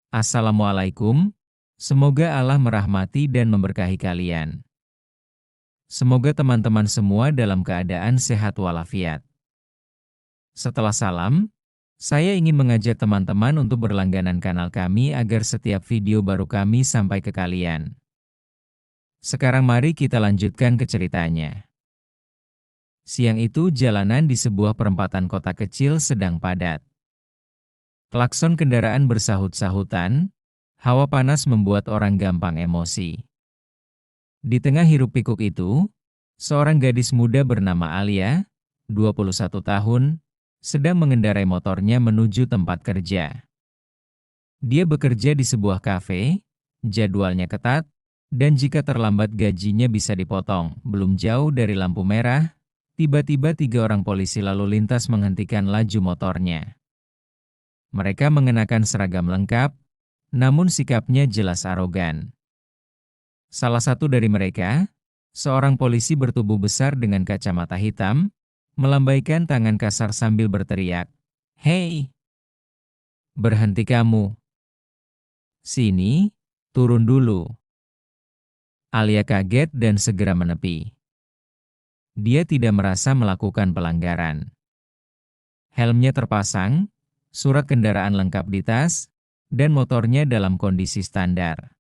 Assalamualaikum, semoga Allah merahmati dan memberkahi kalian. Semoga teman-teman semua dalam keadaan sehat walafiat. Setelah salam, saya ingin mengajak teman-teman untuk berlangganan kanal kami agar setiap video baru kami sampai ke kalian. Sekarang mari kita lanjutkan ke ceritanya. Siang itu jalanan di sebuah perempatan kota kecil sedang padat. Klakson kendaraan bersahut-sahutan, hawa panas membuat orang gampang emosi. Di tengah hiruk-pikuk itu, seorang gadis muda bernama Alia, 21 tahun, sedang mengendarai motornya menuju tempat kerja. Dia bekerja di sebuah kafe, jadwalnya ketat, dan jika terlambat gajinya bisa dipotong. Belum jauh dari lampu merah, tiba-tiba 3 orang polisi lalu lintas menghentikan laju motornya. Mereka mengenakan seragam lengkap, namun sikapnya jelas arogan. Salah satu dari mereka, seorang polisi bertubuh besar dengan kacamata hitam, melambaikan tangan kasar sambil berteriak, "Hei, berhenti kamu. Sini, turun dulu." Alia kaget dan segera menepi. Dia tidak merasa melakukan pelanggaran. Helmnya terpasang, surat kendaraan lengkap di tas, dan motornya dalam kondisi standar.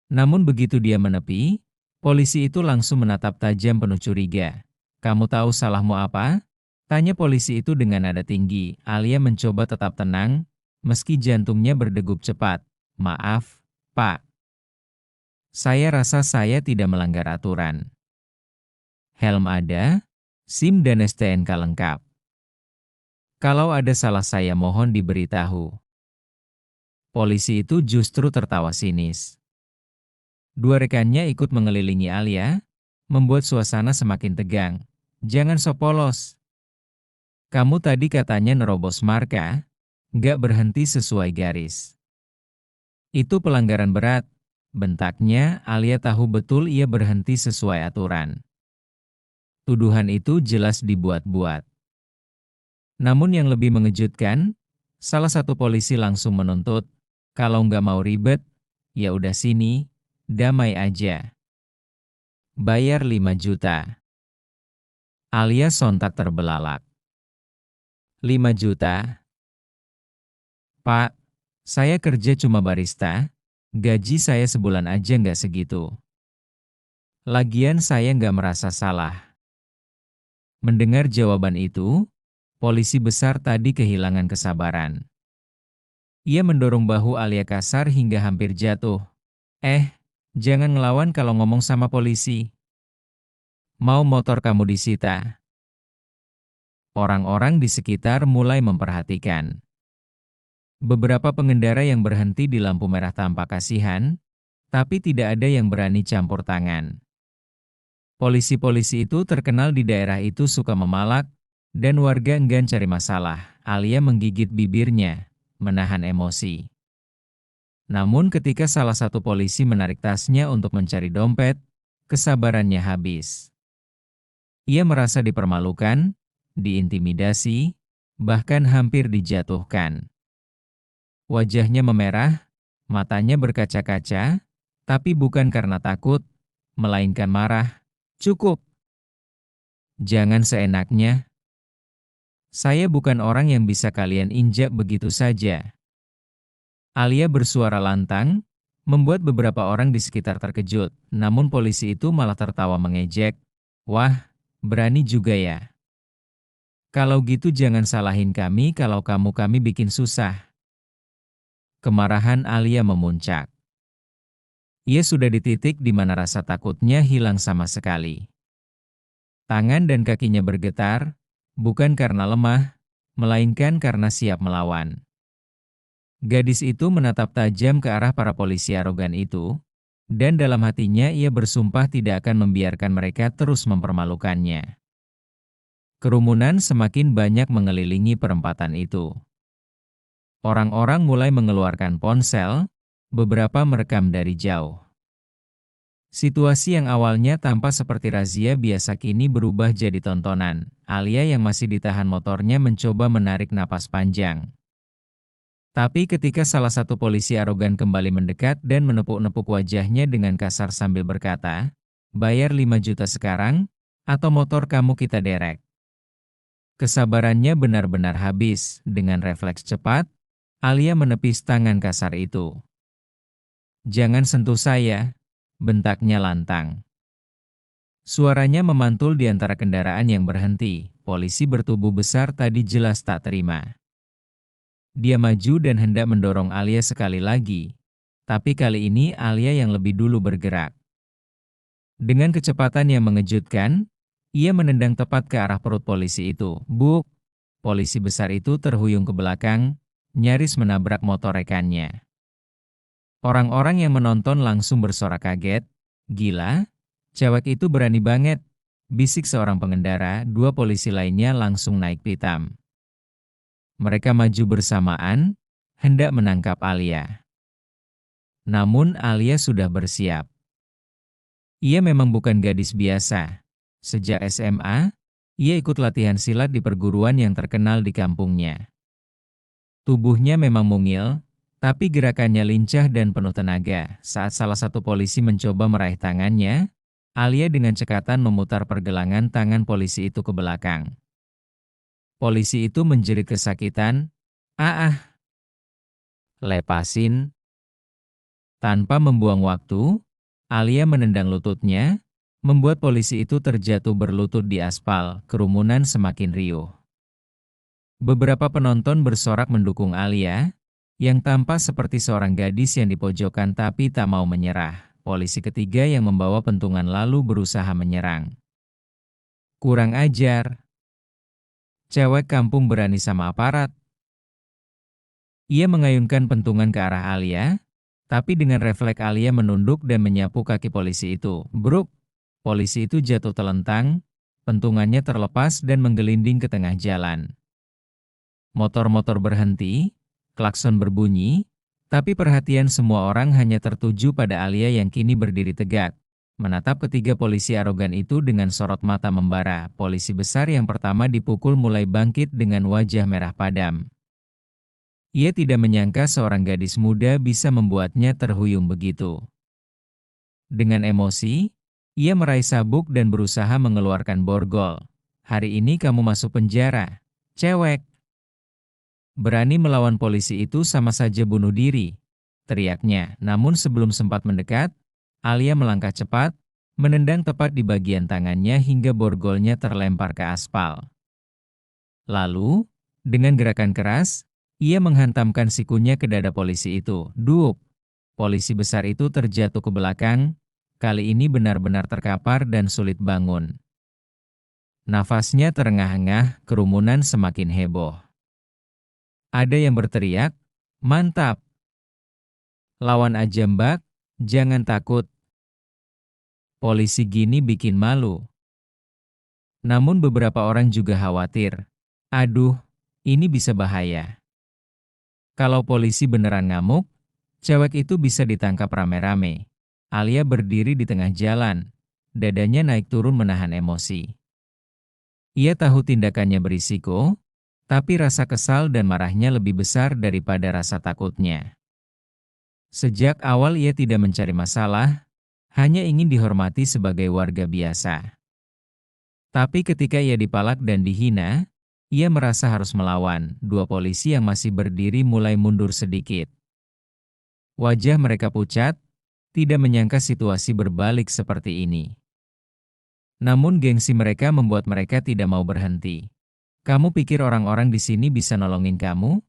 Namun begitu dia menepi, polisi itu langsung menatap tajam penuh curiga. "Kamu tahu salahmu apa?" tanya polisi itu dengan nada tinggi. Alia mencoba tetap tenang, meski jantungnya berdegup cepat. "Maaf, Pak. Saya rasa saya tidak melanggar aturan. Helm ada, SIM dan STNK lengkap. Kalau ada salah saya mohon diberitahu." Polisi itu justru tertawa sinis. Dua rekannya ikut mengelilingi Alia, membuat suasana semakin tegang. "Jangan sok polos. Kamu tadi katanya nerobos marka, nggak berhenti sesuai garis. Itu pelanggaran berat," bentaknya. Alia tahu betul ia berhenti sesuai aturan. Tuduhan itu jelas dibuat-buat. Namun yang lebih mengejutkan, salah satu polisi langsung menuntut, "Kalau nggak mau ribet, ya udah sini, damai aja. Bayar 5 juta. Alia sontak terbelalak. 5 juta? "Pak, saya kerja cuma barista, gaji saya sebulan aja nggak segitu. Lagian saya nggak merasa salah." Mendengar jawaban itu, polisi besar tadi kehilangan kesabaran. Ia mendorong bahu Alia kasar hingga hampir jatuh. Jangan ngelawan kalau ngomong sama polisi. Mau motor kamu disita." Orang-orang di sekitar mulai memperhatikan. Beberapa pengendara yang berhenti di lampu merah tampak kasihan, tapi tidak ada yang berani campur tangan. Polisi-polisi itu terkenal di daerah itu suka memalak, dan warga enggan cari masalah. Alia menggigit bibirnya, menahan emosi. Namun ketika salah satu polisi menarik tasnya untuk mencari dompet, kesabarannya habis. Ia merasa dipermalukan, diintimidasi, bahkan hampir dijatuhkan. Wajahnya memerah, matanya berkaca-kaca, tapi bukan karena takut, melainkan marah. "Cukup. Jangan seenaknya. Saya bukan orang yang bisa kalian injak begitu saja." Alia bersuara lantang, membuat beberapa orang di sekitar terkejut. Namun polisi itu malah tertawa mengejek. "Wah, berani juga ya. Kalau gitu jangan salahin kami kalau kami bikin susah." Kemarahan Alia memuncak. Ia sudah di titik di mana rasa takutnya hilang sama sekali. Tangan dan kakinya bergetar, bukan karena lemah, melainkan karena siap melawan. Gadis itu menatap tajam ke arah para polisi arogan itu, dan dalam hatinya ia bersumpah tidak akan membiarkan mereka terus mempermalukannya. Kerumunan semakin banyak mengelilingi perempatan itu. Orang-orang mulai mengeluarkan ponsel, beberapa merekam dari jauh. Situasi yang awalnya tampak seperti razia biasa kini berubah jadi tontonan. Alia yang masih ditahan motornya mencoba menarik napas panjang. Tapi ketika salah satu polisi arogan kembali mendekat dan menepuk-nepuk wajahnya dengan kasar sambil berkata, "Bayar 5 juta sekarang, atau motor kamu kita derek." Kesabarannya benar-benar habis. Dengan refleks cepat, Alia menepis tangan kasar itu. "Jangan sentuh saya," bentaknya lantang. Suaranya memantul di antara kendaraan yang berhenti. Polisi bertubuh besar tadi jelas tak terima. Dia maju dan hendak mendorong Alia sekali lagi. Tapi kali ini Alia yang lebih dulu bergerak. Dengan kecepatan yang mengejutkan, ia menendang tepat ke arah perut polisi itu. Buk! Polisi besar itu terhuyung ke belakang, nyaris menabrak motor rekannya. Orang-orang yang menonton langsung bersorak kaget. "Gila, cewek itu berani banget," bisik seorang pengendara. Dua polisi lainnya langsung naik pitam. Mereka maju bersamaan, hendak menangkap Alia. Namun Alia sudah bersiap. Ia memang bukan gadis biasa. Sejak SMA, ia ikut latihan silat di perguruan yang terkenal di kampungnya. Tubuhnya memang mungil, tapi gerakannya lincah dan penuh tenaga. Saat salah satu polisi mencoba meraih tangannya, Alia dengan cekatan memutar pergelangan tangan polisi itu ke belakang. Polisi itu menjerit kesakitan, "Ah, lepasin." Tanpa membuang waktu, Alia menendang lututnya, membuat polisi itu terjatuh berlutut di aspal. Kerumunan semakin riuh. Beberapa penonton bersorak mendukung Alia, yang tampak seperti seorang gadis yang dipojokkan tapi tak mau menyerah. Polisi ketiga yang membawa pentungan lalu berusaha menyerang. "Kurang ajar. Cewek kampung berani sama aparat." Ia mengayunkan pentungan ke arah Alia, tapi dengan refleks Alia menunduk dan menyapu kaki polisi itu. Bruk! Polisi itu jatuh telentang, pentungannya terlepas dan menggelinding ke tengah jalan. Motor-motor berhenti, klakson berbunyi, tapi perhatian semua orang hanya tertuju pada Alia yang kini berdiri tegak, menatap ketiga polisi arogan itu dengan sorot mata membara. Polisi besar yang pertama dipukul mulai bangkit dengan wajah merah padam. Ia tidak menyangka seorang gadis muda bisa membuatnya terhuyung begitu. Dengan emosi, ia meraih sabuk dan berusaha mengeluarkan borgol. "Hari ini kamu masuk penjara, cewek. Berani melawan polisi itu sama saja bunuh diri," teriaknya. Namun sebelum sempat mendekat, Alia melangkah cepat, menendang tepat di bagian tangannya hingga borgolnya terlempar ke aspal. Lalu, dengan gerakan keras, ia menghantamkan sikunya ke dada polisi itu. Dup! Polisi besar itu terjatuh ke belakang, kali ini benar-benar terkapar dan sulit bangun. Nafasnya terengah-engah, kerumunan semakin heboh. Ada yang berteriak, "Mantap! Lawan aja Mbak, jangan takut. Polisi gini bikin malu." Namun beberapa orang juga khawatir. "Aduh, ini bisa bahaya. Kalau polisi beneran ngamuk, cewek itu bisa ditangkap rame-rame." Alia berdiri di tengah jalan, dadanya naik turun menahan emosi. Ia tahu tindakannya berisiko, tapi rasa kesal dan marahnya lebih besar daripada rasa takutnya. Sejak awal ia tidak mencari masalah, hanya ingin dihormati sebagai warga biasa. Tapi ketika ia dipalak dan dihina, ia merasa harus melawan. Dua polisi yang masih berdiri mulai mundur sedikit. Wajah mereka pucat, tidak menyangka situasi berbalik seperti ini. Namun gengsi mereka membuat mereka tidak mau berhenti. "Kamu pikir orang-orang di sini bisa nolongin kamu?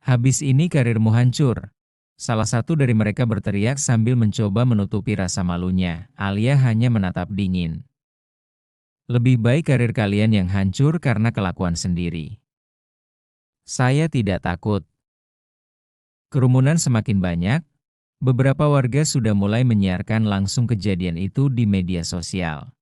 Habis ini karirmu hancur." Salah satu dari mereka berteriak sambil mencoba menutupi rasa malunya. Alia hanya menatap dingin. "Lebih baik karir kalian yang hancur karena kelakuan sendiri. Saya tidak takut." Kerumunan semakin banyak. Beberapa warga sudah mulai menyiarkan langsung kejadian itu di media sosial.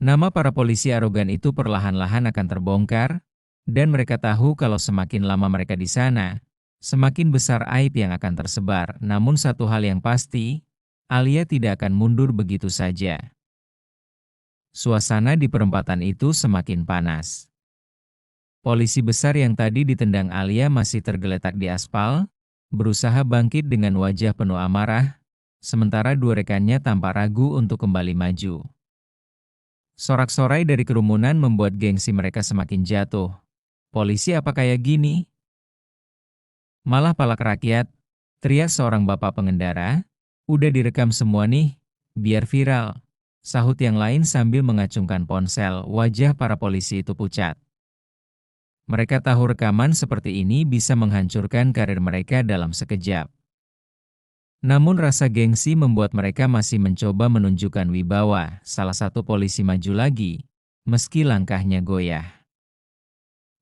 Nama para polisi arogan itu perlahan-lahan akan terbongkar, dan mereka tahu kalau semakin lama mereka di sana, semakin besar aib yang akan tersebar. Namun satu hal yang pasti, Alia tidak akan mundur begitu saja. Suasana di perempatan itu semakin panas. Polisi besar yang tadi ditendang Alia masih tergeletak di aspal, berusaha bangkit dengan wajah penuh amarah, sementara dua rekannya tampak ragu untuk kembali maju. Sorak-sorai dari kerumunan membuat gengsi mereka semakin jatuh. Polisi apa kayak gini? Malah palak rakyat, teriak seorang bapak pengendara. Udah direkam semua nih, biar viral. Sahut yang lain sambil mengacungkan ponsel, wajah para polisi itu pucat. Mereka tahu rekaman seperti ini bisa menghancurkan karir mereka dalam sekejap. Namun rasa gengsi membuat mereka masih mencoba menunjukkan wibawa. Salah satu polisi maju lagi, meski langkahnya goyah.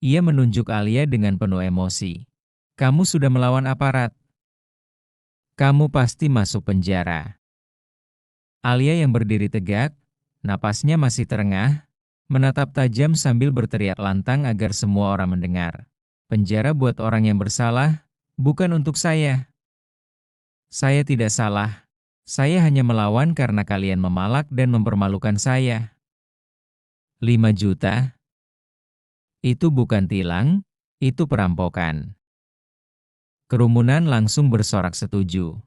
Ia menunjuk Alia dengan penuh emosi. Kamu sudah melawan aparat. Kamu pasti masuk penjara. Alia yang berdiri tegak, napasnya masih terengah, menatap tajam sambil berteriak lantang agar semua orang mendengar. Penjara buat orang yang bersalah, bukan untuk saya. Saya tidak salah. Saya hanya melawan karena kalian memalak dan mempermalukan saya. 5 juta? Itu bukan tilang, itu perampokan. Kerumunan langsung bersorak setuju.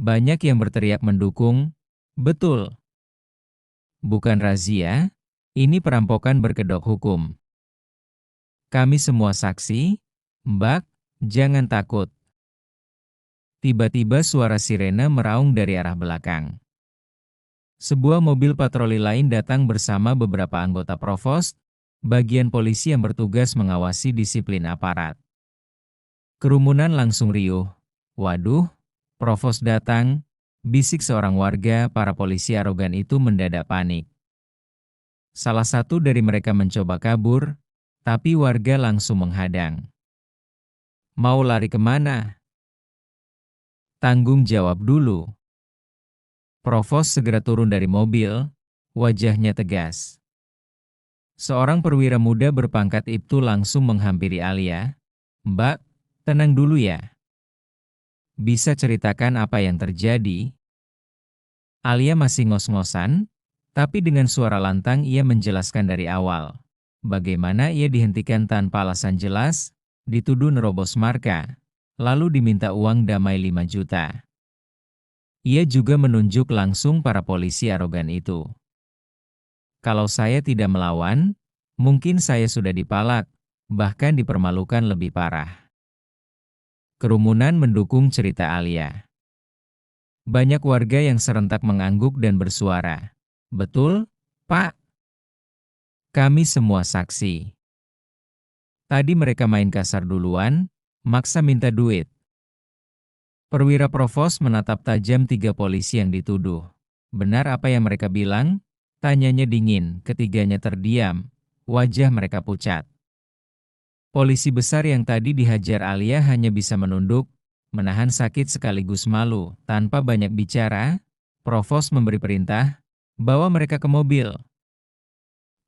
Banyak yang berteriak mendukung, betul. Bukan razia, ini perampokan berkedok hukum. Kami semua saksi, Mbak, jangan takut. Tiba-tiba suara sirene meraung dari arah belakang. Sebuah mobil patroli lain datang bersama beberapa anggota provos, bagian polisi yang bertugas mengawasi disiplin aparat. Kerumunan langsung riuh. Waduh, provos datang, bisik seorang warga. Para polisi arogan itu mendadak panik. Salah satu dari mereka mencoba kabur, tapi warga langsung menghadang. Mau lari kemana? Tanggung jawab dulu. Provos segera turun dari mobil, wajahnya tegas. Seorang perwira muda berpangkat Ibtu langsung menghampiri Alia. Mbak, tenang dulu ya. Bisa ceritakan apa yang terjadi? Alia masih ngos-ngosan, tapi dengan suara lantang ia menjelaskan dari awal. Bagaimana ia dihentikan tanpa alasan jelas, dituduh nerobos marka, lalu diminta uang damai 5 juta. Ia juga menunjuk langsung para polisi arogan itu. Kalau saya tidak melawan, mungkin saya sudah dipalak, bahkan dipermalukan lebih parah. Kerumunan mendukung cerita Alia. Banyak warga yang serentak mengangguk dan bersuara. Betul, Pak. Kami semua saksi. Tadi mereka main kasar duluan, maksa minta duit. Perwira provos menatap tajam 3 polisi yang dituduh. Benar apa yang mereka bilang? Tanyanya dingin, ketiganya terdiam, wajah mereka pucat. Polisi besar yang tadi dihajar Alia hanya bisa menunduk, menahan sakit sekaligus malu. Tanpa banyak bicara, provos memberi perintah, bawa mereka ke mobil.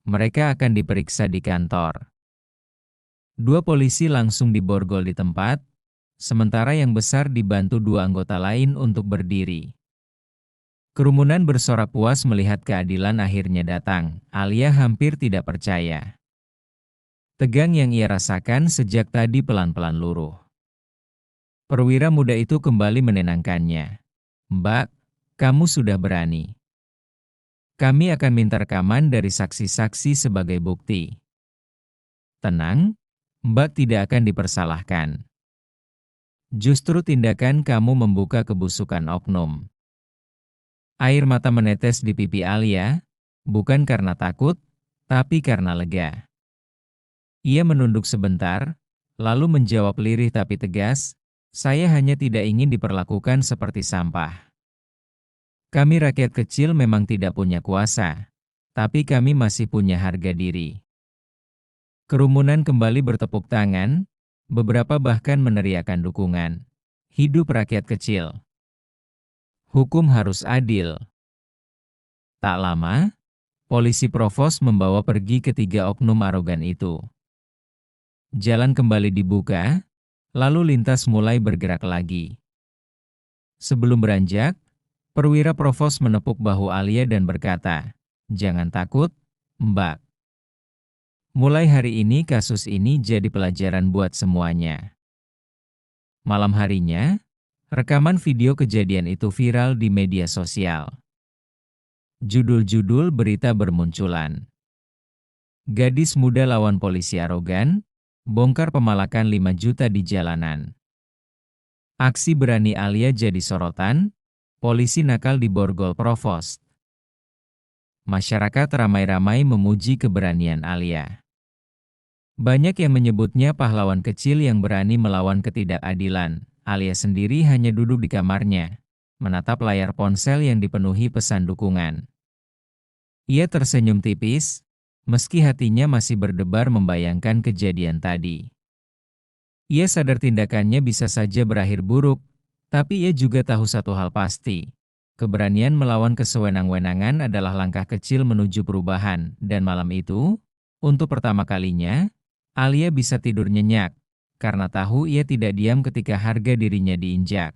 Mereka akan diperiksa di kantor. 2 polisi langsung diborgol di tempat, sementara yang besar dibantu 2 anggota lain untuk berdiri. Kerumunan bersorak puas melihat keadilan akhirnya datang. Alia hampir tidak percaya. Tegang yang ia rasakan sejak tadi pelan-pelan luruh. Perwira muda itu kembali menenangkannya. Mbak, kamu sudah berani. Kami akan minta rekaman dari saksi-saksi sebagai bukti. Tenang, Mbak tidak akan dipersalahkan. Justru tindakan kamu membuka kebusukan oknum. Air mata menetes di pipi Alia, bukan karena takut, tapi karena lega. Ia menunduk sebentar, lalu menjawab lirih tapi tegas, saya hanya tidak ingin diperlakukan seperti sampah. Kami rakyat kecil memang tidak punya kuasa, tapi kami masih punya harga diri. Kerumunan kembali bertepuk tangan, beberapa bahkan meneriakkan dukungan. Hidup rakyat kecil. Hukum harus adil. Tak lama, polisi provos membawa pergi ketiga oknum arogan itu. Jalan kembali dibuka, lalu lintas mulai bergerak lagi. Sebelum beranjak, perwira provos menepuk bahu Alia dan berkata, "Jangan takut, Mbak. Mulai hari ini kasus ini jadi pelajaran buat semuanya. Malam harinya, rekaman video kejadian itu viral di media sosial. Judul-judul berita bermunculan. Gadis muda lawan polisi arogan, bongkar pemalakan 5 juta di jalanan. Aksi berani Alia jadi sorotan, polisi nakal di Borgol Provos. Masyarakat ramai-ramai memuji keberanian Alia. Banyak yang menyebutnya pahlawan kecil yang berani melawan ketidakadilan. Alia sendiri hanya duduk di kamarnya, menatap layar ponsel yang dipenuhi pesan dukungan. Ia tersenyum tipis, meski hatinya masih berdebar membayangkan kejadian tadi. Ia sadar tindakannya bisa saja berakhir buruk, tapi ia juga tahu satu hal pasti. Keberanian melawan kesewenang-wenangan adalah langkah kecil menuju perubahan, dan malam itu, untuk pertama kalinya, Alia bisa tidur nyenyak, karena tahu ia tidak diam ketika harga dirinya diinjak.